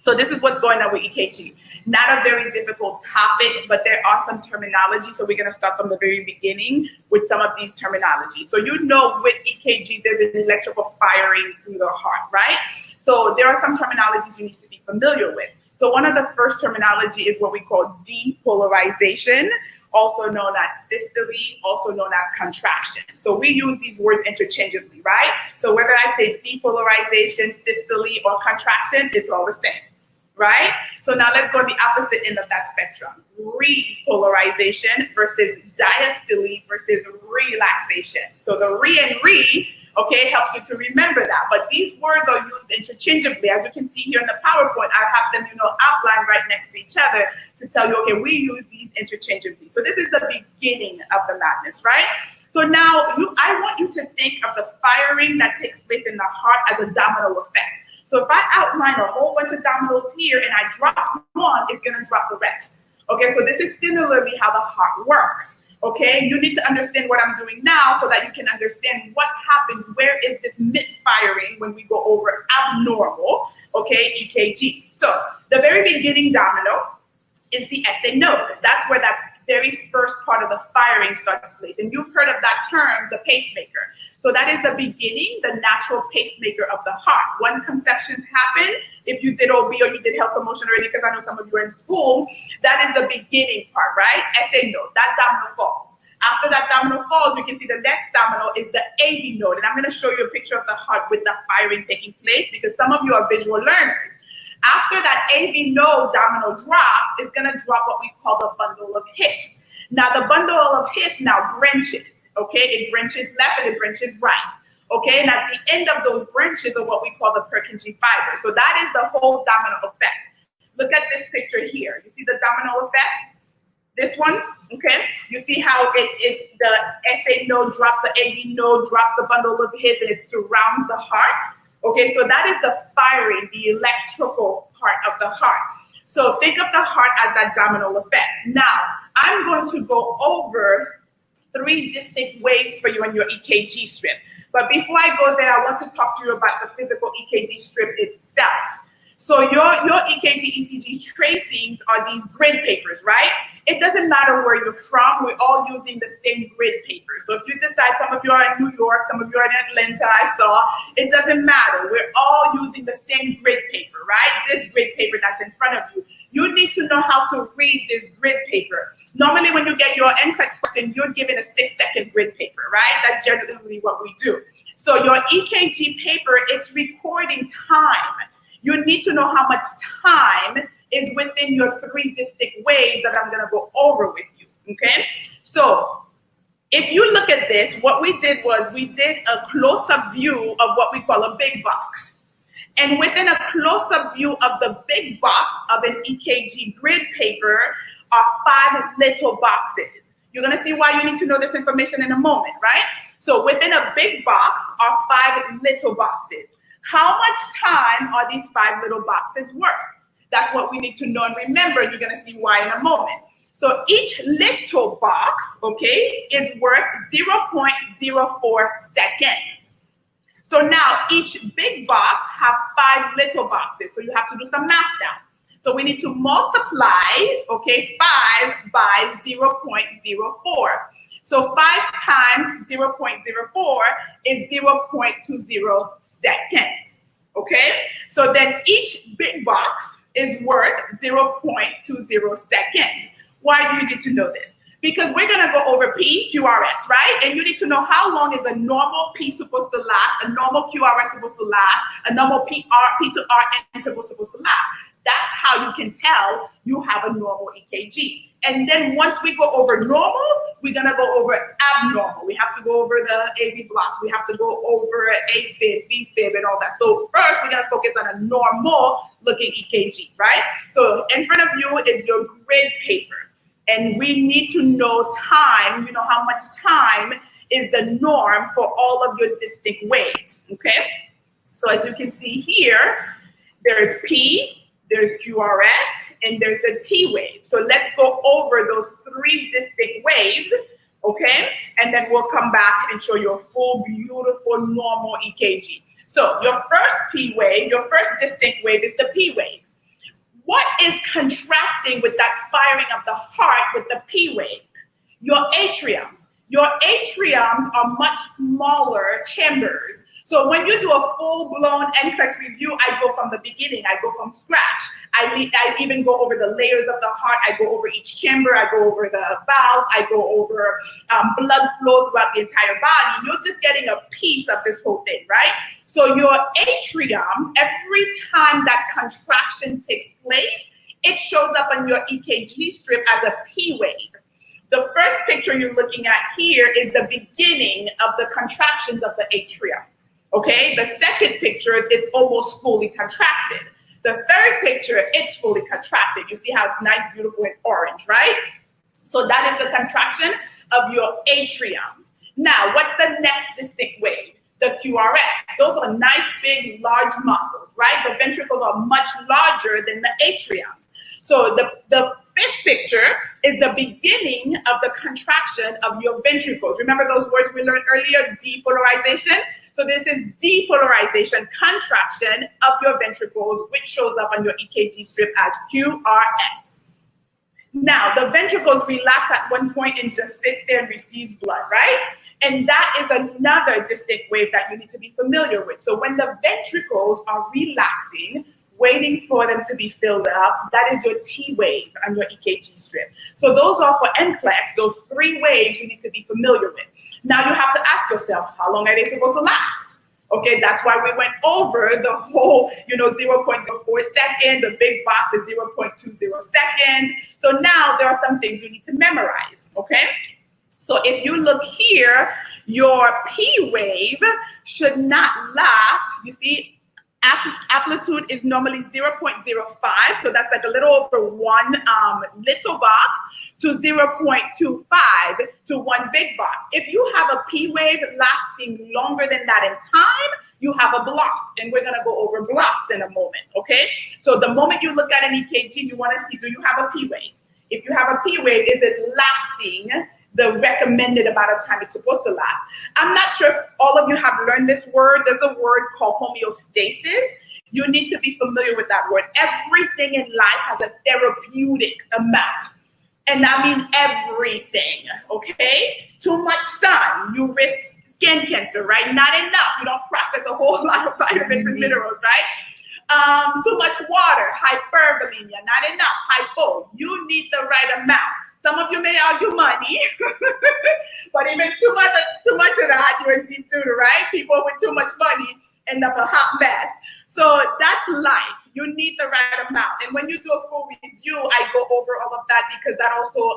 So this is what's going on with EKG. Not a very difficult topic, but there are some terminology. So we're going to start from the very beginning with some of these terminology. So you know with EKG, there's an electrical firing through the heart, right? So there are some terminologies you need to be familiar with. So one of the first terminology is what we call depolarization, also known as systole, also known as contraction. So we use these words interchangeably, right? So whether I say depolarization, systole, or contraction, it's all the same, right? So now let's go to the opposite end of that spectrum. Repolarization versus diastole versus relaxation. So the re and re, okay, helps you to remember that. But these words are used interchangeably. As you can see here in the PowerPoint, I have them, outlined right next to each other to tell you, okay, we use these interchangeably. So this is the beginning of the madness, right? So now I want you to think of the firing that takes place in the heart as a domino effect. So if I outline a whole bunch of dominoes here and I drop one, it's going to drop the rest. Okay, so this is similarly how the heart works. Okay, you need to understand what I'm doing now so that you can understand what happens. Where is this misfiring when we go over abnormal, okay, EKG? So the very beginning domino is the SA node. That's where that very first part of the firing starts place. And you've heard of that term, the pacemaker. So that is the beginning, the natural pacemaker of the heart. Once conceptions happen, if you did OB or you did health promotion already, because I know some of you are in school, that is the beginning part, right? SA node, that domino falls. After that domino falls, you can see the next domino is the AV node. And I'm going to show you a picture of the heart with the firing taking place because some of you are visual learners. After that AV node domino drops, it's going to drop what we call the bundle of His. Now, the bundle of His now branches, okay? It branches left and it branches right, okay? And at the end of those branches are what we call the Purkinje fiber. So that is the whole domino effect. Look at this picture here. You see the domino effect? This one, okay? You see how the SA node drops, the AV node drops the bundle of His, and it surrounds the heart. Okay, so that is the firing, the electrical part of the heart. So think of the heart as that domino effect. Now, I'm going to go over 3 distinct waves for you on your EKG strip. But before I go there, I want to talk to you about the physical EKG strip itself. So your EKG, ECG tracings are these grid papers, right? It doesn't matter where you're from. We're all using the same grid paper. So if you decide, some of you are in New York, some of you are in Atlanta, I saw, it doesn't matter. We're all using the same grid paper, right? This grid paper that's in front of you. You need to know how to read this grid paper. Normally when you get your NCLEX question, you're given a 6-second grid paper, right? That's generally what we do. So your EKG paper, it's recording time. You need to know how much time is within your 3 distinct waves that I'm going to go over with you, okay? So if you look at this, what we did was we did a close-up view of what we call a big box. And within a close-up view of the big box of an EKG grid paper are 5 little boxes. You're going to see why you need to know this information in a moment, right? So within a big box are 5 little boxes. How much time are these 5 little boxes worth? That's what we need to know and remember. You're going to see why in a moment. So each little box, okay, is worth 0.04 seconds. So now each big box have 5 little boxes. So you have to do some math now. So we need to multiply, okay, 5 by 0.04. So 5 times 0.04 is 0.20 seconds, okay? So then each big box is worth 0.20 seconds. Why do you need to know this? Because we're gonna go over P, QRS, right? And you need to know how long is a normal P supposed to last, a normal QRS supposed to last, a normal P to R interval supposed to last. That's how you can tell you have a normal EKG. And then once we go over normals, we're gonna go over abnormal. We have to go over the AV blocks. We have to go over AFib, VFib, and all that. So first, we're gonna focus on a normal looking EKG, right? So in front of you is your grid paper. And we need to know time, you know how much time is the norm for all of your distinct waves, okay? So as you can see here, there's P, there's QRS, and there's the T wave. So let's go over those 3 distinct waves, okay? And then we'll come back and show you a full, beautiful, normal EKG. So your first P wave, your first distinct wave is the P wave. What is contracting with that firing of the heart with the P wave? Your atriums. Your atriums are much smaller chambers. So when you do a full-blown NCLEX review, I go from the beginning. I go from scratch. I even go over the layers of the heart. I go over each chamber. I go over the valves. I go over blood flow throughout the entire body. You're just getting a piece of this whole thing, right? So your atrium, every time that contraction takes place, it shows up on your EKG strip as a P wave. The first picture you're looking at here is the beginning of the contractions of the atrium. Okay, the second picture, it's almost fully contracted. The third picture, it's fully contracted. You see how it's nice, beautiful, and orange, right? So that is the contraction of your atriums. Now, what's the next distinct wave? The QRS. Those are nice, big, large muscles, right? The ventricles are much larger than the atriums. So the fifth picture is the beginning of the contraction of your ventricles. Remember those words we learned earlier, depolarization? So this is depolarization, contraction of your ventricles, which shows up on your EKG strip as QRS. Now, the ventricles relax at one point and just sits there and receives blood, right? And that is another distinct wave that you need to be familiar with. So when the ventricles are relaxing, waiting for them to be filled up, that is your T wave on your EKG strip. So those are for NCLEX, those three waves you need to be familiar with. Now you have to ask yourself, how long are they supposed to last? Okay, that's why we went over the whole, 0.04 seconds, the big box is 0.20 seconds. So now there are some things you need to memorize, okay? So if you look here, your P wave should not last, you see, amplitude is normally 0.05, so that's like a little over one little box to 0.25 to one big box. If you have a P wave lasting longer than that in time, you have a block, and we're gonna go over blocks in a moment, okay? So the moment you look at an EKG, you wanna see, do you have a P wave? If you have a P wave, is it lasting the recommended amount of time it's supposed to last? I'm not sure if all of you have learned this word. There's a word called homeostasis. You need to be familiar with that word. Everything in life has a therapeutic amount. And I mean everything, okay? Too much sun, you risk skin cancer, right? Not enough, you don't process a whole lot of vitamins and minerals, right? Too much water, hypervolemia, not enough, hypo. You need the right amount. Some of you may argue money, but even too much of that, you're in deep doo-doo, right? People with too much money end up a hot mess. So that's life. You need the right amount. And when you do a full review, I go over all of that because that also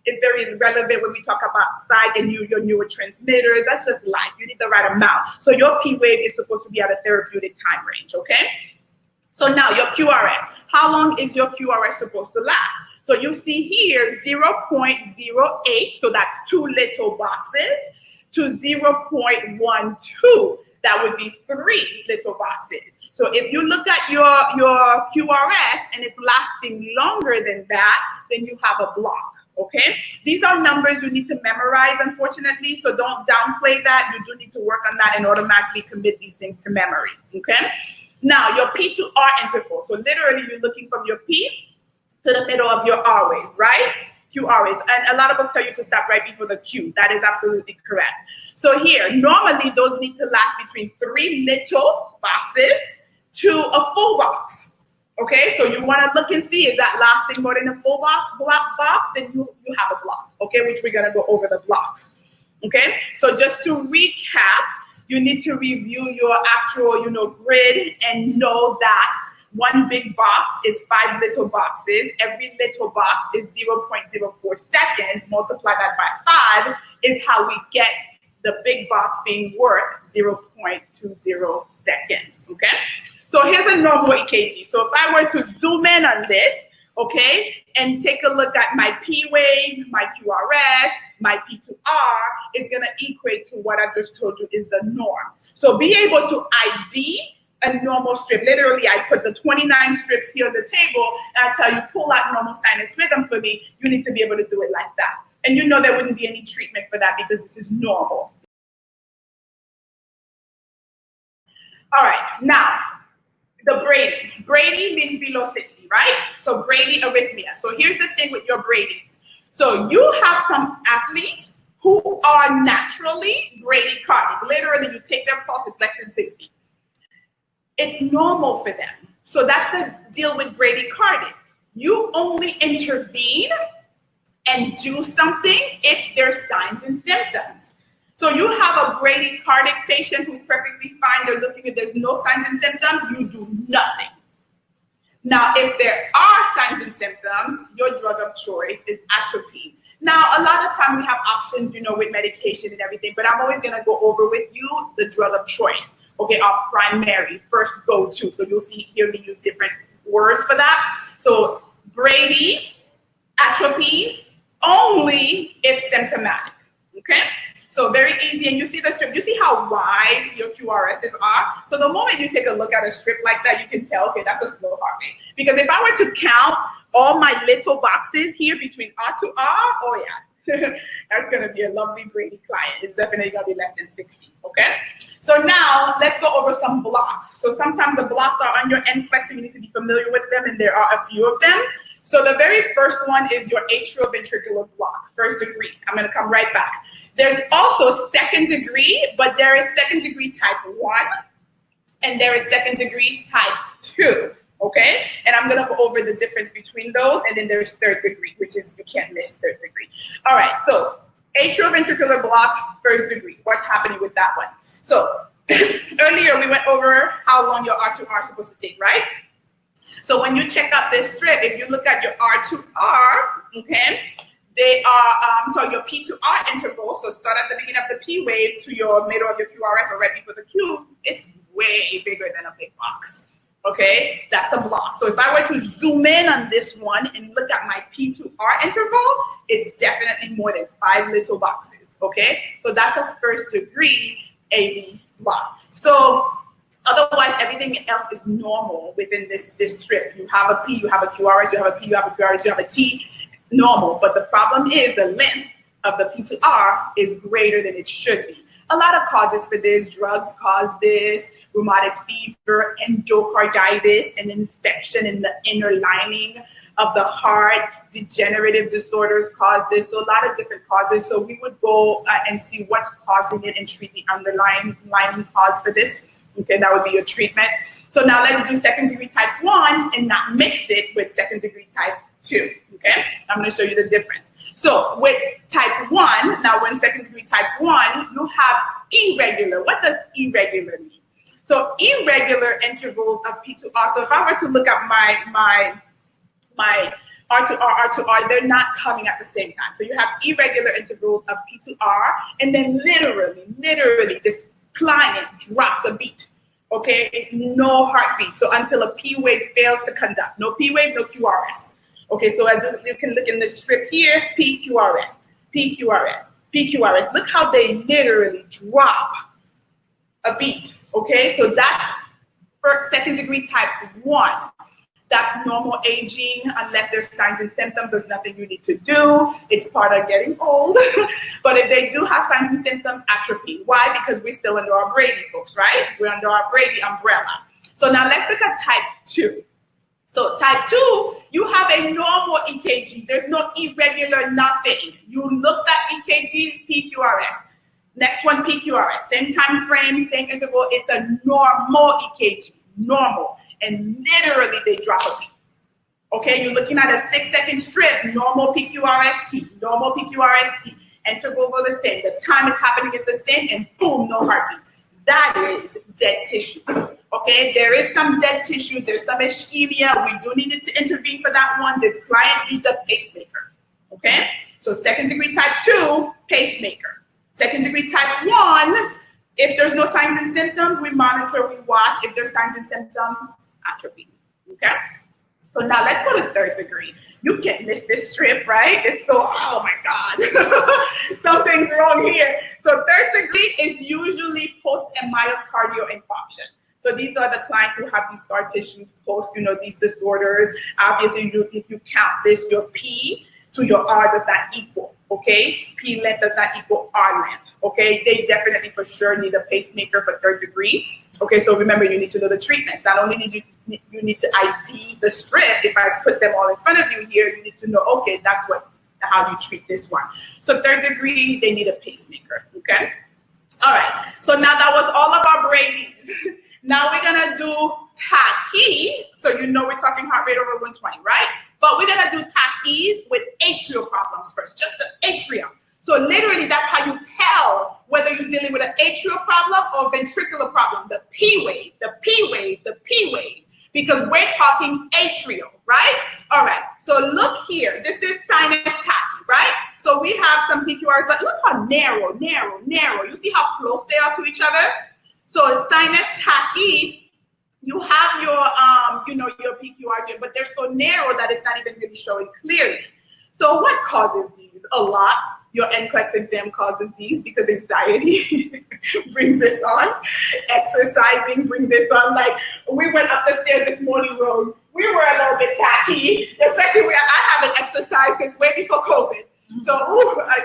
is very relevant when we talk about psych and your neurotransmitters. That's just life. You need the right amount. So your P wave is supposed to be at a therapeutic time range, okay? So now your QRS. How long is your QRS supposed to last? So you see here 0.08, so that's two little boxes, to 0.12, that would be three little boxes. So if you look at your QRS and it's lasting longer than that, then you have a block, okay? These are numbers you need to memorize, unfortunately, so don't downplay that. You do need to work on that and automatically commit these things to memory, okay? Now, your P to R interval. So literally, you're looking from your P to the middle of your R wave, right? QR is, and a lot of books tell you to stop right before the Q. That is absolutely correct. So here, normally those need to last between 3 little boxes to a full box. Okay, so you want to look and see, is that lasting more than a full box? Then you have a block, okay, which we're going to go over the blocks. Okay, so just to recap, you need to review your actual, grid and know that one big box is 5 little boxes. Every little box is 0.04 seconds. Multiply that by 5 is how we get the big box being worth 0.20 seconds, okay? So here's a normal EKG. So if I were to zoom in on this, okay, and take a look at my P wave, my QRS, my P to R, it's gonna equate to what I just told you is the norm. So be able to ID a normal strip. Literally, I put the 29 strips here on the table, and I tell you, pull out normal sinus rhythm for me. You need to be able to do it like that. And you know there wouldn't be any treatment for that because this is normal. All right, now, The Brady. Brady means below 60, right? So Brady arrhythmia. So here's the thing with your Brady's. So you have some athletes who are naturally bradycardic. Literally, you take their pulse, it's less than 60. It's normal for them. So that's the deal with bradycardic. You only intervene and do something if there's signs and symptoms. So you have a bradycardic patient who's perfectly fine, they're looking at there's no signs and symptoms, you do nothing. Now, if there are signs and symptoms, your drug of choice is atropine. Now, a lot of time we have options, with medication and everything, but I'm always gonna go over with you the drug of choice. Okay, our primary, first go-to. So you'll hear me use different words for that. So Brady, atropine, only if symptomatic, okay? So very easy, and you see the strip, you see how wide your QRSs are? So the moment you take a look at a strip like that, you can tell, okay, that's a slow heart rate. Because if I were to count all my little boxes here between R to R, oh yeah, that's gonna be a lovely Brady client. It's definitely gonna be less than 60, okay? So now, let's go over some blocks. So sometimes the blocks are on your NCLEX, so you need to be familiar with them, and there are a few of them. So the very first one is your atrioventricular block, first degree. I'm gonna come right back. There's also second degree, but there is second degree type 1, and there is second degree type 2, okay? And I'm gonna go over the difference between those, and then there's third degree, which is, you can't miss third degree. All right, so atrioventricular block, first degree. What's happening with that one? So earlier we went over how long your R2R is supposed to take, right? So when you check out this strip, if you look at your R2R, okay, they are, so your P to R interval, so start at the beginning of the P wave to your middle of your QRS or right before the Q, it's way bigger than a big box, okay? That's a block. So if I were to zoom in on this one and look at my P to R interval, it's definitely more than 5 little boxes, okay? So that's a first degree AV block. So otherwise, everything else is normal within this strip. You have a P, you have a QRS, you have a P, you have a QRS, you have a T, normal. But the problem is the length of the P to R is greater than it should be. A lot of causes for this, drugs cause this, rheumatic fever, endocarditis, and infection in the inner lining of the heart, degenerative disorders cause this, so a lot of different causes. So we would go and see what's causing it and treat the underlying cause for this. Okay, that would be your treatment. So now let's do second degree type 1 and not mix it with second degree type 2, okay? I'm gonna show you the difference. So with type 1, now when second degree type 1, you have irregular. What does irregular mean? So irregular intervals of P to R. So if I were to look at my R to R, they're not coming at the same time. So you have irregular intervals of P to R, and then literally this client drops a beat, okay? No heartbeat. So until a P wave fails to conduct. No P wave, no QRS. Okay, so as you can look in this strip here, PQRS, PQRS, PQRS. Look how they literally drop a beat, okay? So that's for second degree type 1. That's normal aging, unless there's signs and symptoms, there's nothing you need to do. It's part of getting old. But if they do have signs and symptoms, atropine. Why? Because we're still under our Brady, folks, right? We're under our Brady umbrella. So now let's look at type 2. So type 2, you have a normal EKG. There's no irregular nothing. You looked at EKG, PQRS. Next one, PQRS. Same time frame, same interval. It's a normal EKG, normal. And literally they drop a beat. Okay, you're looking at a 6-second strip, normal PQRST, normal PQRST. Intervals are the same. The time is happening is the same, and boom, no heartbeat. That is dead tissue. Okay, there is some dead tissue, there's some ischemia. We do need to intervene for that one. This client needs a pacemaker. Okay, so second degree type 2, pacemaker. Second degree type 1, if there's no signs and symptoms, we monitor, we watch. If there's signs and symptoms, atropine. Okay, so now let's go to third degree. You can't miss this strip, right? It's so, oh my God, something's wrong here. So third degree is usually post and myocardial infarction. So these are the clients who have these scar tissues post, these disorders. Obviously, if you count this, your P to your R does not equal, okay? P length does not equal R length, okay? They definitely for sure need a pacemaker for third degree. Okay, so remember, you need to know the treatments. Not only you need to ID the strip. If I put them all in front of you here, you need to know, okay, that's how you treat this one. So third degree, they need a pacemaker, okay? All right, so now that was all of our Brady's. Now we're gonna do tachy. So you know we're talking heart rate over 120, right? But we're gonna do tachys with atrial problems first, just the atrium. So literally that's how you tell whether you're dealing with an atrial problem or ventricular problem, the P wave, the P wave, the P wave, because we're talking atrial, right? All right, so look here, this is sinus tachy, right? So we have some PQRs, but look how narrow. You see how close they are to each other? So sinus tachy, you have your, your PQRs here, but they're so narrow that it's not even really showing clearly. So what causes these? A lot. Your NCLEX exam causes these because anxiety brings this on. Exercising brings this on. Like, we went up the stairs this morning, Rose. We were a little bit tacky, especially where I haven't exercised since way before COVID. So,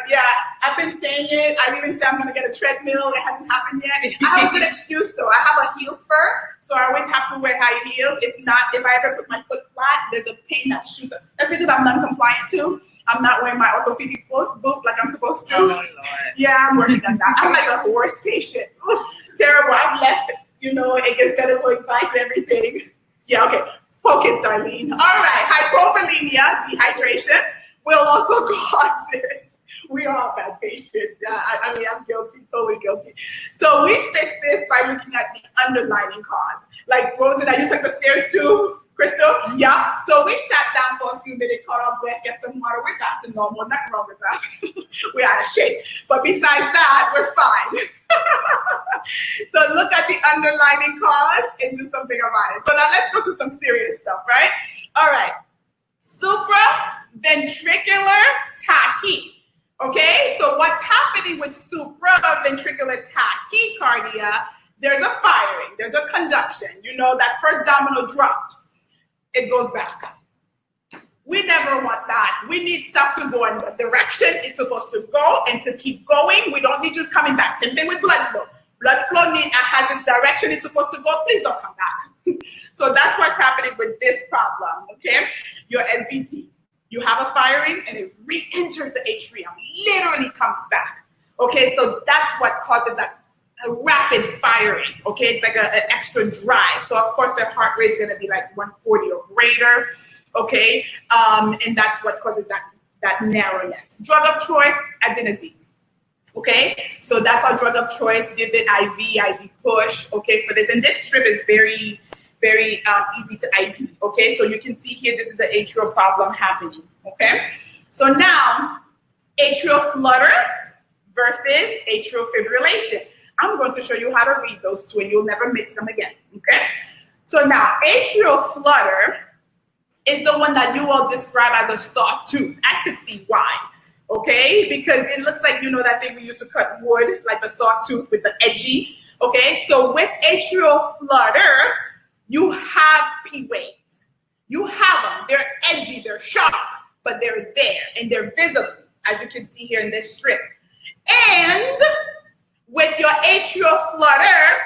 yeah, I've been saying it. I even said I'm going to get a treadmill. It hasn't happened yet. I have a good excuse, though. I have a heel spur, so I always have to wear high heels. If I ever put my foot flat, there's a pain that shoots up. That's because I'm non-compliant, too. I'm not wearing my orthopedic boot like I'm supposed to. Oh, Lord. Yeah, I'm working on that. I'm like a horse patient. Ooh, terrible. I've left, it gets better for advice and everything. Yeah, okay. Focus, Darlene. All right. Hypovolemia, dehydration, will also cause this. We are all bad patients. I mean, I'm guilty, totally guilty. So we fix this by looking at the underlying cause. Like, Rosanna, you took the stairs too? Crystal? Mm-hmm. Yeah. So we sat down for a few minutes, caught our breath, get some water. We're back to normal. Nothing wrong with us. We're out of shape. But besides that, we're fine. So look at the underlying cause and do something about it. So now let's go to some serious stuff, right? All right. Supraventricular tachy. Okay, so what's happening with supraventricular tachycardia? There's a firing, there's a conduction. That first domino drops, it goes back. We never want that. We need stuff to go in the direction it's supposed to go and to keep going. We don't need you coming back. Same thing with blood flow. Blood flow has its direction it's supposed to go. Please don't come back. So that's what's happening with this problem, okay? Your SVT. You have a firing and it re-enters the atrium, literally comes back. Okay, so that's what causes that rapid firing. Okay, it's like an extra drive. So of course their heart rate is going to be like 140 or greater. Okay, and that's what causes that narrowness. Drug of choice, adenosine. Okay, so that's our drug of choice. Give it IV push. Okay, for this, and this strip is very easy to ID, okay? So you can see here, this is the atrial problem happening, okay? So now, atrial flutter versus atrial fibrillation. I'm going to show you how to read those two, and you'll never mix them again, okay? So now, atrial flutter is the one that you all describe as a sawtooth. I can see why, okay? Because it looks like, that thing we used to cut wood, like the sawtooth with the edgy, okay? So with atrial flutter, you have P waves. You have them. They're edgy, they're sharp, but they're there and they're visible, as you can see here in this strip. And with your atrial flutter,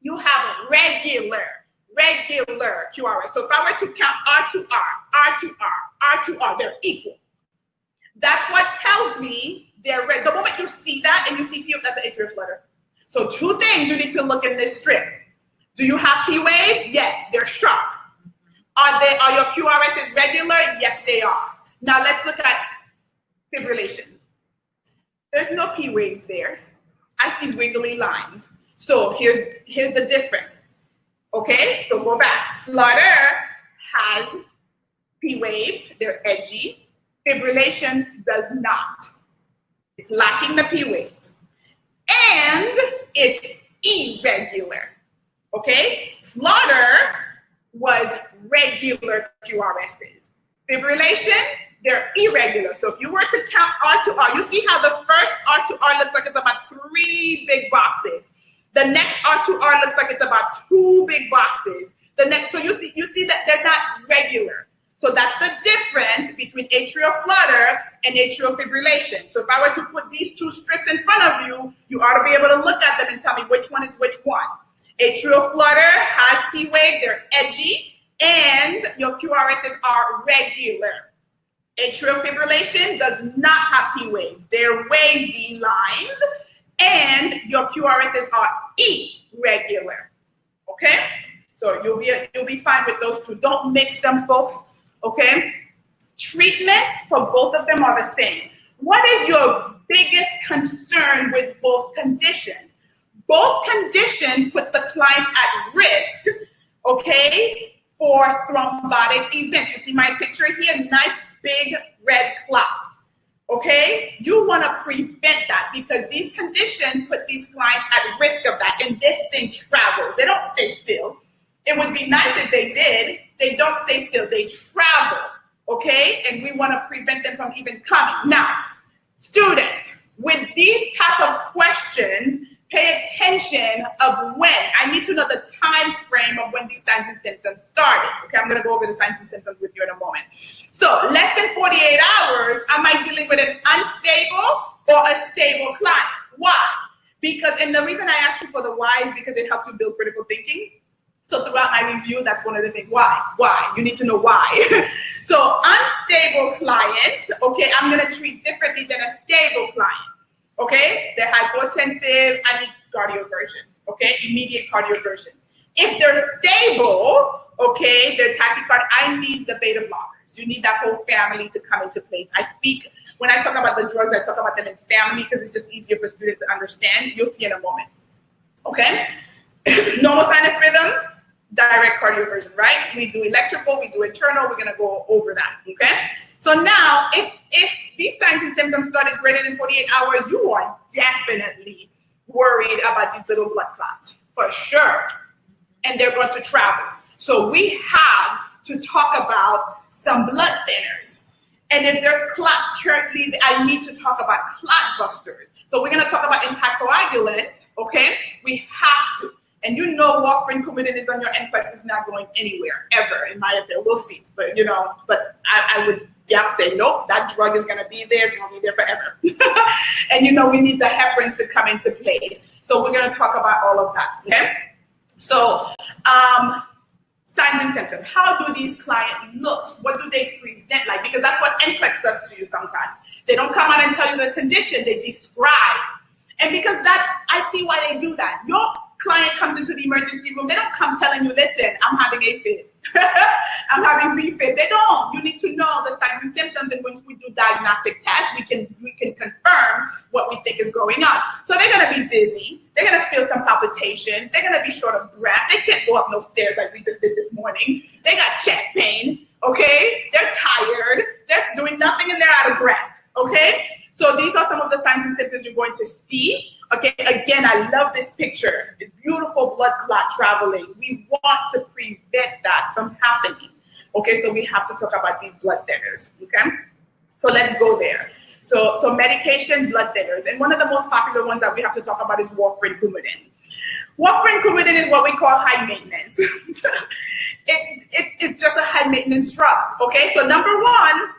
you have regular QRS. So if I were to count R to R, R to R, R to R, they're equal. That's what tells me they're the moment you see that and you see P, that's an atrial flutter. So two things you need to look in this strip. Do you have P waves? Yes, they're sharp. Are your QRSs regular? Yes, they are. Now let's look at fibrillation. There's no P waves there. I see wiggly lines. So here's the difference. Okay, so go back. Flutter has P waves, they're edgy. Fibrillation does not. It's lacking the P waves. And it's irregular. Okay, flutter was regular QRSs. Fibrillation, they're irregular. So if you were to count R to R, you see how the first R to R looks like it's about 3 big boxes. The next R to R looks like it's about 2 big boxes. So you see that they're not regular. So that's the difference between atrial flutter and atrial fibrillation. So if I were to put these two strips in front of you, you ought to be able to look at them and tell me which one is which one. Atrial flutter has P wave, they're edgy, and your QRSs are regular. Atrial fibrillation does not have P waves. They're wavy lines, and your QRSs are irregular. Okay? So you'll be fine with those two. Don't mix them, folks. Okay? Treatment for both of them are the same. What is your biggest concern with both conditions? Both conditions put the client at risk, okay, for thrombotic events. You see my picture here? Nice big red clots. Okay? You want to prevent that because these conditions put these clients at risk of that. And this thing travels. They don't stay still. It would be nice if they did. They don't stay still. They travel. Okay? And we want to prevent them from even coming. Now, students, with these type of questions, pay attention of when. I need to know the time frame of when these signs and symptoms started. Okay, I'm going to go over the signs and symptoms with you in a moment. So less than 48 hours, am I dealing with an unstable or a stable client? Why? Because, and the reason I asked you for the why is because it helps you build critical thinking. So throughout my review, that's one of the things. Why? Why? You need to know why. So unstable clients, okay, I'm going to treat differently than a stable client. Okay, they're hypotensive, I need cardioversion, okay, immediate cardioversion. If they're stable, okay, they're tachycardia, I need the beta blockers. You need that whole family to come into place. When I talk about the drugs, I talk about them in family because it's just easier for students to understand. You'll see in a moment, okay? Normal sinus rhythm, direct cardioversion, right? We do electrical, we do internal, we're gonna go over that, okay? So now, if these signs and symptoms started greater than 48 hours, you are definitely worried about these little blood clots, for sure. And they're going to travel. So we have to talk about some blood thinners. And if there's clots currently, I need to talk about clot busters. So we're going to talk about anticoagulants, okay? We have to. And you know warfarin, Coumadin is on your NCLEX is not going anywhere, ever, in my opinion. We'll see. But, I would say, nope, that drug is going to be there. It's going to be there forever. And, we need the heparins to come into place. So we're going to talk about all of that, okay? So signs and symptoms. How do these clients look? What do they present like? Because that's what NCLEX does to you sometimes. They don't come out and tell you the condition. They describe. And because I see why they do that. Your client comes into the emergency room, they don't come telling you, listen, I'm having AFib. I'm having VFib. They don't. You need to know the signs and symptoms, and when we do diagnostic tests, we can confirm what we think is going on. So they're gonna be dizzy, they're gonna feel some palpitations, they're gonna be short of breath, they can't go up no stairs like we just did this morning. They got chest pain, okay? They're tired, they're doing nothing and they're out of breath, okay? So these are some of the signs and symptoms you're going to see. Okay, again, I love this picture. The beautiful blood clot traveling. We want to prevent that from happening. Okay, so we have to talk about these blood thinners. Okay, so let's go there. So medication, blood thinners. And one of the most popular ones that we have to talk about is warfarin, Coumadin. Warfarin, Coumadin is what we call high maintenance. It's just a high maintenance drug. Okay, so number one,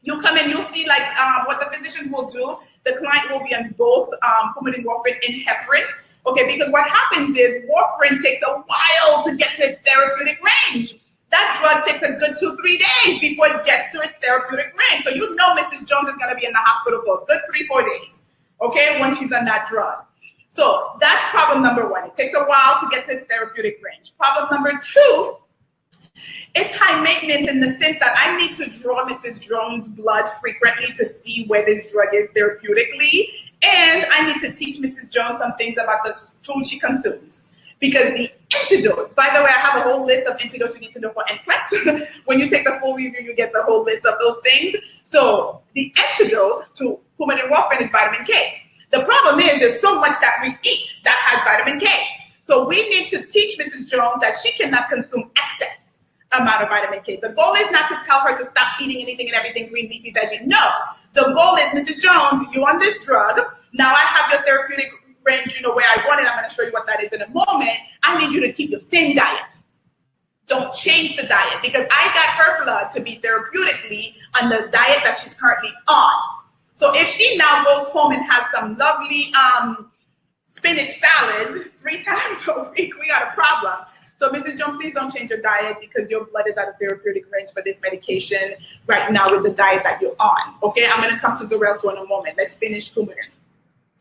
you'll come in, you'll see like what the physicians will do. The client will be on both Coumadin, warfarin, and heparin. Okay, because what happens is warfarin takes a while to get to its therapeutic range. That drug takes a good 2-3 days before it gets to its therapeutic range. So you know Mrs. Jones is going to be in the hospital for a good 3-4 days, okay, when she's on that drug. So that's problem number one. It takes a while to get to its therapeutic range. Problem number two, it's high maintenance in the sense that I need to draw Mrs. Jones' blood frequently to see where this drug is therapeutically. And I need to teach Mrs. Jones some things about the food she consumes. Because the antidote, by the way, I have a whole list of antidotes you need to know for NCLEX. When you take the full review, you get the whole list of those things. So the antidote to Coumadin warfarin is vitamin K. The problem is there's so much that we eat that has vitamin K. So we need to teach Mrs. Jones that she cannot consume excess amount of vitamin K. The goal is not to tell her to stop eating anything and everything green, leafy, veggie. No. The goal is, Mrs. Jones, you on this drug. Now I have your therapeutic range, where I want it. I'm going to show you what that is in a moment. I need you to keep the same diet. Don't change the diet because I got her blood to be therapeutically on the diet that she's currently on. So if she now goes home and has some lovely spinach salads 3 times a week, we got a problem. So Mrs. Jones, please don't change your diet because your blood is at a therapeutic range for this medication right now with the diet that you're on. Okay, I'm going to come to Xarelto in a moment. Let's finish Coumadin.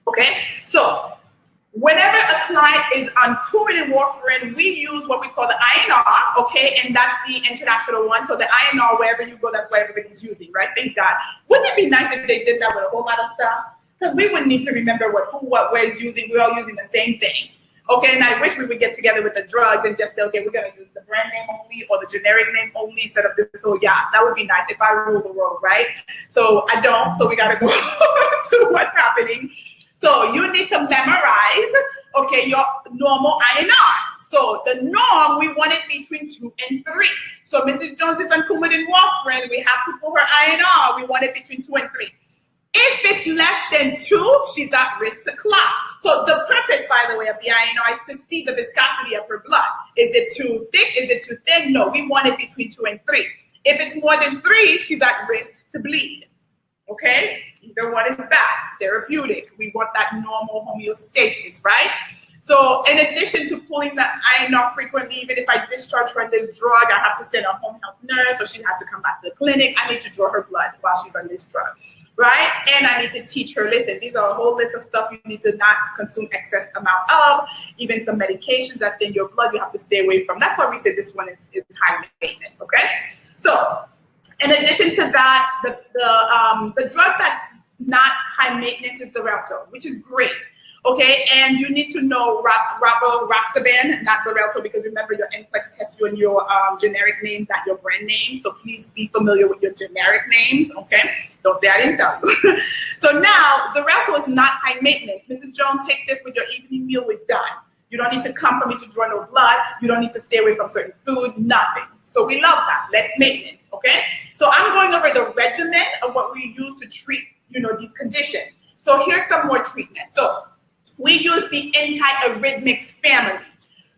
Okay, so whenever a client is on Coumadin warfarin, we use what we call the INR, okay, and that's the international one. So the INR, wherever you go, that's what everybody's using, right? Thank God. Wouldn't it be nice if they did that with a whole lot of stuff? Because we wouldn't need to remember what, where is using. We're all using the same thing. Okay, and I wish we would get together with the drugs and just say, okay, we're going to use the brand name only or the generic name only instead of this. So yeah, that would be nice if I rule the world, right? So I don't, so we got to go to what's happening. So you need to memorize, okay, your normal INR. So the norm, we want it between 2 and 3. So Mrs. Jones is on Coumadin warfarin. We have to pull her INR. We want it between 2 and 3. If it's less than 2, she's at risk to clot. So the purpose, by the way, of the INR is to see the viscosity of her blood. Is it too thick? Is it too thin? No, we want it between 2 and 3. If it's more than 3, she's at risk to bleed. Okay? Either one is bad. Therapeutic. We want that normal homeostasis, right? So in addition to pulling the INR frequently, even if I discharge her this drug, I have to send a home health nurse, or she has to come back to the clinic. I need to draw her blood while she's on this drug. Right? And I need to teach her, listen, these are a whole list of stuff you need to not consume excess amount of, even some medications that in your blood you have to stay away from. That's why we say this one is high maintenance, okay? So in addition to that, the drug that's not high maintenance is Xarelto, which is great. Okay, and you need to know Roxaban, not Xarelto, because remember your NCLEX tests you in your generic names, not your brand names. So please be familiar with your generic names. Okay, don't say I didn't tell you. So now Xarelto is not high maintenance. Mrs. Jones, take this with your evening meal. We're done. You don't need to come for me to draw no blood. You don't need to stay away from certain food. Nothing. So we love that. Less maintenance. Okay. So I'm going over the regimen of what we use to treat, these conditions. So here's some more treatment. So we use the antiarrhythmics family.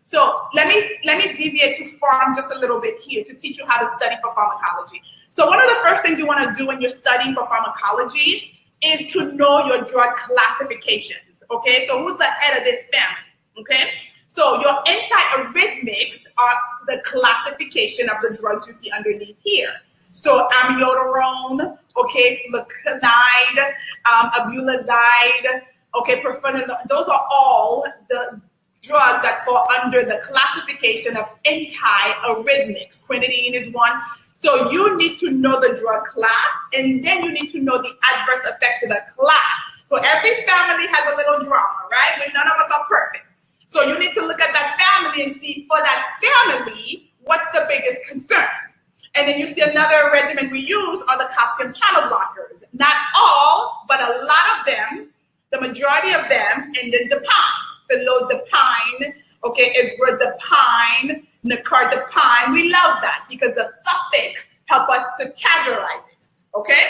So let me deviate to pharm just a little bit here to teach you how to study for pharmacology. So one of the first things you want to do when you're studying for pharmacology is to know your drug classifications. Okay, so who's the head of this family? Okay, so your antiarrhythmics are the classification of the drugs you see underneath here. So amiodarone, okay, flecainide, abulazide, okay, pirfenidone, those are all the drugs that fall under the classification of antiarrhythmics. Quinidine is one. So you need to know the drug class, and then you need to know the adverse effects of the class. So every family has a little drama, right? But none of us are perfect. So you need to look at that family and see for that family, what's the biggest concerns. And then you see another regimen we use are the calcium channel blockers. Not all, but a lot of them, the majority of them, and then Depine, Felodipine, okay, Isradipine, Nicardipine. We love that because the suffix help us to categorize it, okay?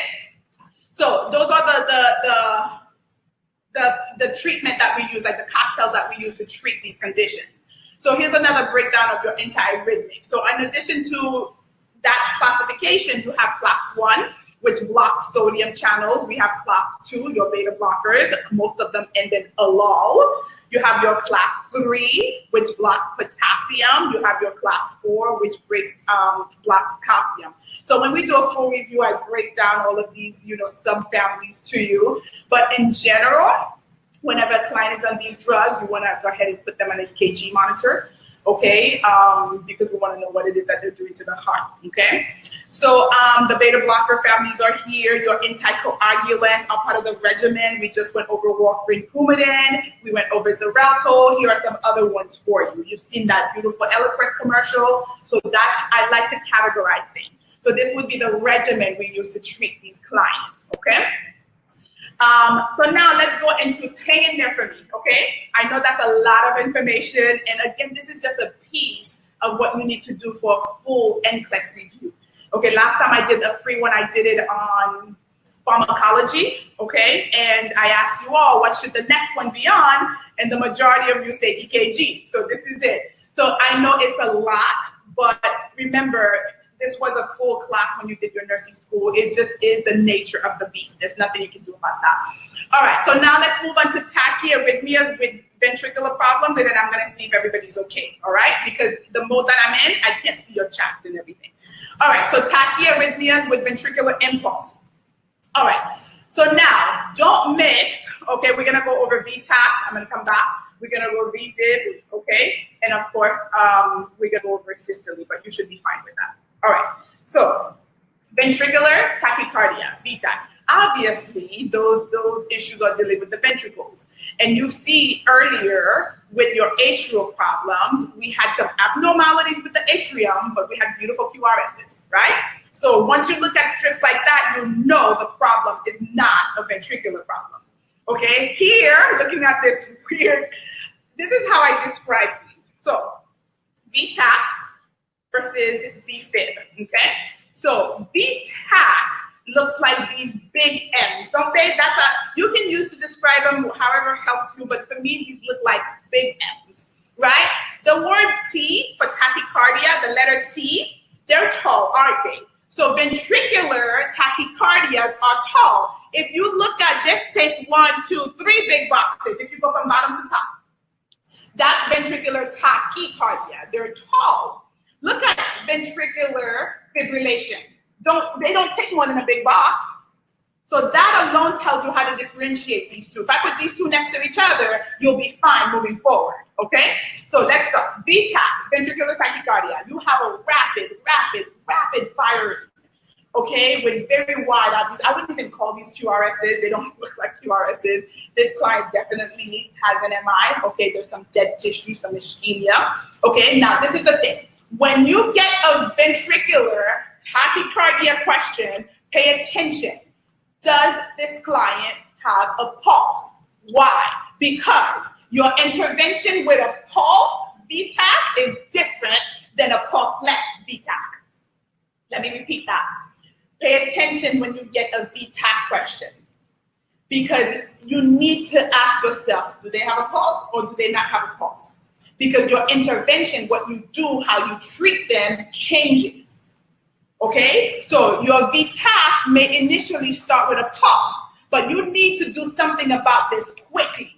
So those are the treatment that we use, like the cocktails that we use to treat these conditions. So here's another breakdown of your antiarrhythmic. So in addition to that classification, you have class 1, which blocks sodium channels. We have class 2, your beta blockers. Most of them end in alol. You have your class 3, which blocks potassium. You have your class 4, which blocks calcium. So when we do a full review, I break down all of these, subfamilies to you. But in general, whenever a client is on these drugs, you want to go ahead and put them on an EKG monitor. Okay, because we want to know what it is that they're doing to the heart, okay? So the beta blocker families are here. Your anticoagulants are part of the regimen. We just went over warfarin, Coumadin. We went over Xarelto. Here are some other ones for you. You've seen that beautiful Eliquis commercial. So I like to categorize things. So this would be the regimen we use to treat these clients, okay? So now let's go into hang in there for me, okay? I know that's a lot of information, and again, this is just a piece of what you need to do for a full NCLEX review. Okay, last time I did the free one, I did it on pharmacology, okay? And I asked you all, what should the next one be on? And the majority of you say EKG, so this is it. So I know it's a lot, but remember, this was a full class when you did your nursing school. It just is the nature of the beast. There's nothing you can do about that. All right, so now let's move on to tachyarrhythmias with ventricular problems, and then I'm gonna see if everybody's okay, all right? Because the mode that I'm in, I can't see your chats and everything. All right, so tachyarrhythmias with ventricular impulse. All right, so now don't mix, okay? We're gonna go over VTAC, I'm gonna come back. We're gonna go VFib, okay? And of course, we're gonna go over systole, but you should be fine with that. All right, so ventricular tachycardia, VTAC. Obviously, those issues are dealing with the ventricles. And you see earlier with your atrial problems, we had some abnormalities with the atrium, but we had beautiful QRSs, right? So once you look at strips like that, you know the problem is not a ventricular problem. Okay, here, looking at this weird, this is how I describe these. So, VTAC versus VFib, okay? So, VTAC looks like these big M's, don't they? That's you can use to describe them however helps you, but for me, these look like big M's, right? The word T for tachycardia, the letter T, they're tall, aren't they? So ventricular tachycardias are tall. If you look at this, takes 1, 2, 3 big boxes. If you go from bottom to top, that's ventricular tachycardia. They're tall. Look at ventricular fibrillation. They don't take more than a big box. So that alone tells you how to differentiate these two. If I put these two next to each other, you'll be fine moving forward, okay? So let's start. VTAC, ventricular tachycardia. You have a rapid firing, okay, with very wide obvious. I wouldn't even call these QRSs. They don't look like QRSs. This client definitely has an MI, okay? There's some dead tissue, some ischemia, okay? Now, this is the thing. When you get a ventricular tachycardia question, pay attention. Does this client have a pulse? Why? Because your intervention with a pulse VTAC is different than a pulseless VTAC. Let me repeat that. Pay attention when you get a VTAC question, because you need to ask yourself, do they have a pulse or do they not have a pulse? Because your intervention, what you do, how you treat them changes. Okay, so your VTAC may initially start with a pulse, but you need to do something about this quickly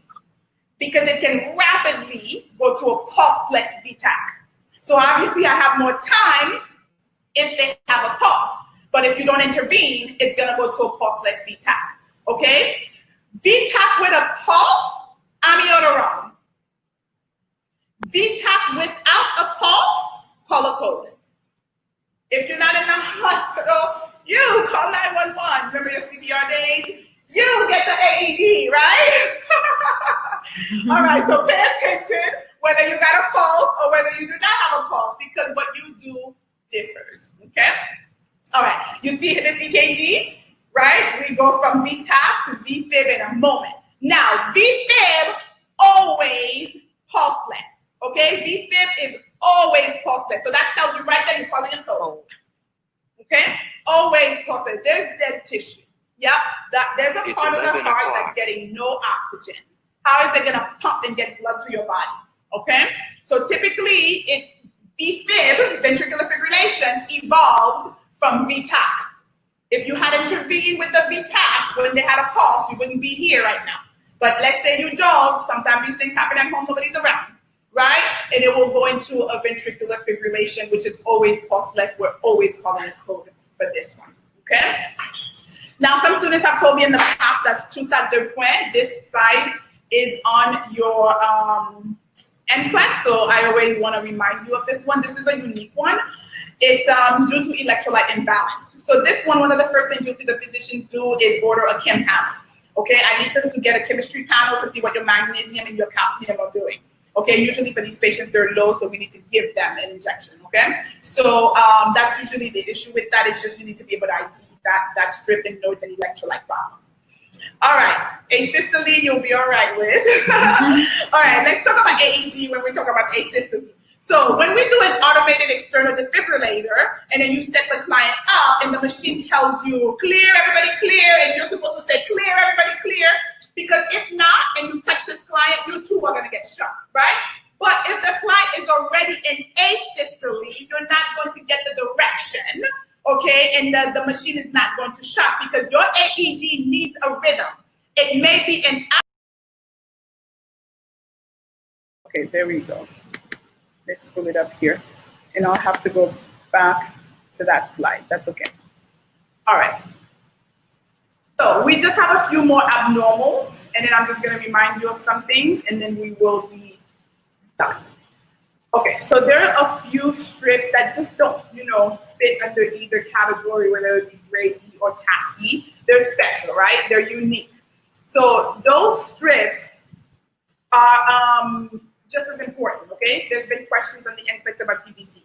because it can rapidly go to a pulseless VTAC. So obviously I have more time if they have a pulse, but if you don't intervene, it's gonna go to a pulseless VTAC, okay? VTAC with a pulse, amiodarone. VTAC without a pulse, Polacodin. If you're not in the hospital, you call 911. Remember your CPR days? You get the AED, right? All right, so pay attention whether you got a pulse or whether you do not have a pulse, because what you do differs, okay? All right, you see this EKG, right? We go from VTAC to VFib in a moment. Now, VFib always pulseless, okay? VFib is always pulseless. So that tells you right there you're calling a code. Okay? Always pulseless. There's dead tissue. Yep. There's a part of the heart that's getting no oxygen. How is it going to pump and get blood to your body? Okay? So typically, VFib, ventricular fibrillation, evolves from VTAC. If you had intervened with the VTAC when they had a pulse, you wouldn't be here right now. But let's say you don't. Sometimes these things happen at home, nobody's around. Right? And it will go into a ventricular fibrillation, which is always pulseless. We're always calling a code for this one, okay? Now, some students have told me in the past that's Toussaint de Point. This side is on your NCLEX, so I always want to remind you of this one. This is a unique one. It's due to electrolyte imbalance. So this one of the first things you'll see the physicians do is order a chem panel. Okay, I need to get a chemistry panel to see what your magnesium and your calcium are doing. Okay, usually for these patients, they're low, so we need to give them an injection, okay? So that's usually the issue with that. It's just you need to be able to ID that strip and know it's an electrolyte problem. All right, asystole you'll be all right with. All right, let's talk about AED when we talk about asystole. So when we do an automated external defibrillator, and then you set the client up, and the machine tells you, clear, everybody clear, and you're supposed to say, clear, everybody clear, because if not, and you touch this client, you too are going to get shocked, right? But if the client is already in asystole, you're not going to get the direction, okay? And the machine is not going to shock because your AED needs a rhythm. It may be an Okay, there we go. Let's pull it up here. And I'll have to go back to that slide. That's okay. All right. So we just have a few more abnormals, and then I'm just going to remind you of some things, and then we will be done. Okay, so there are a few strips that just don't, fit under either category, whether it be grade E or tacky. They're special, right? They're unique. So those strips are just as important, okay? There's been questions on the NCLEX about PVC.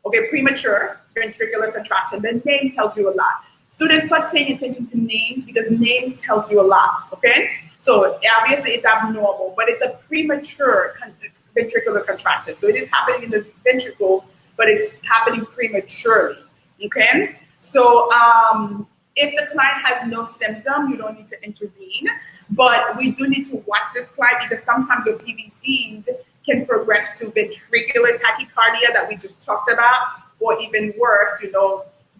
Okay, premature ventricular contraction. The name tells you a lot. Students start paying attention to names because names tells you a lot, okay? So obviously it's abnormal, but it's a premature ventricular contraction. So it is happening in the ventricle, but it's happening prematurely, okay? So if the client has no symptom, you don't need to intervene, but we do need to watch this client because sometimes with PVCs can progress to ventricular tachycardia that we just talked about, or even worse,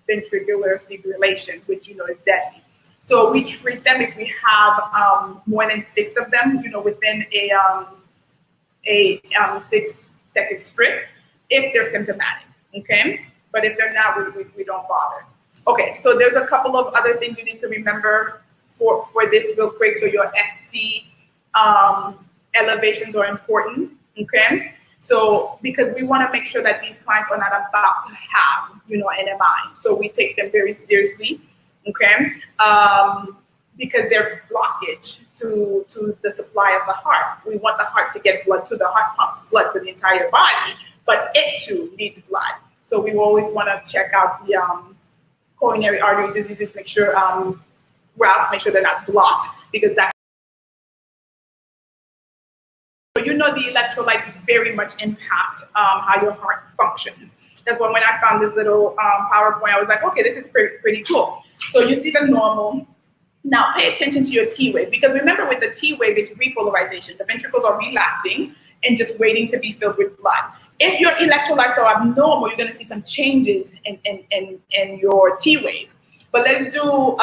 ventricular fibrillation, which is deadly. So we treat them if we have more than 6 of them, within a 6-second strip, if they're symptomatic, okay? But if they're not, we don't bother. Okay, so there's a couple of other things you need to remember for this real quick. So your ST elevations are important, okay? So because we want to make sure that these clients are not about to have, NMI. So we take them very seriously, okay? Because they're blockage to the supply of the heart. We want the heart to get blood to the heart pumps blood to the entire body, but it too needs blood. So we always want to check out the coronary artery diseases, make sure routes, make sure they're not blocked, because that's the electrolytes very much impact how your heart functions. That's why when I found this little PowerPoint, I was like, okay, this is pretty cool. So you see the normal. Now pay attention to your T wave, because remember with the T wave, it's repolarization. The ventricles are relaxing and just waiting to be filled with blood. If your electrolytes are abnormal, you're going to see some changes in your T wave. But let's do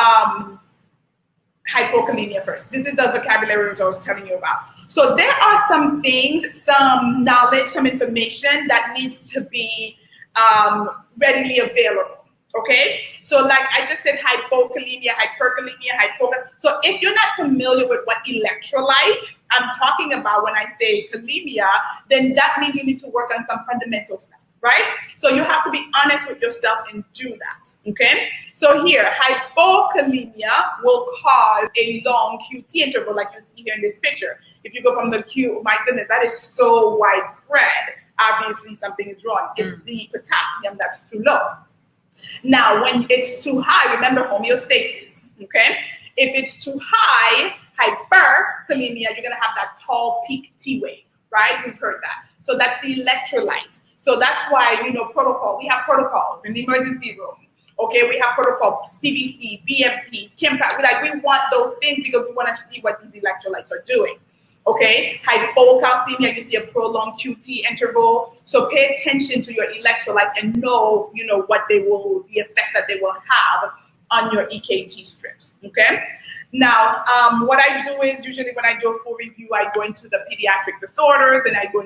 hypokalemia first. This is the vocabulary which I was telling you about. So there are some things, some knowledge, some information that needs to be readily available. Okay, so like I just said, hypokalemia, hyperkalemia, hypokalemia. So if you're not familiar with what electrolyte I'm talking about when I say kalemia, then that means you need to work on some fundamental stuff, right? So you have to be honest with yourself and do that, okay? So here, hypokalemia will cause a long QT interval like you see here in this picture. If you go from the Q, my goodness, that is so widespread. Obviously something is wrong. It's the potassium that's too low. Now, when it's too high, remember homeostasis, okay? If it's too high, hyperkalemia, you're going to have that tall peak T wave, right? You've heard that. So that's the electrolytes. So that's why, protocol. We have protocols in the emergency room, okay? We have protocol, CBC, BMP, KIMPAC. We want those things because we want to see what these electrolytes are doing. Okay, hypocalcemia, you see a prolonged QT interval. So pay attention to your electrolyte and know, what the effect that they will have on your EKG strips. Okay. Now, what I do is usually when I do a full review, I go into the pediatric disorders and I go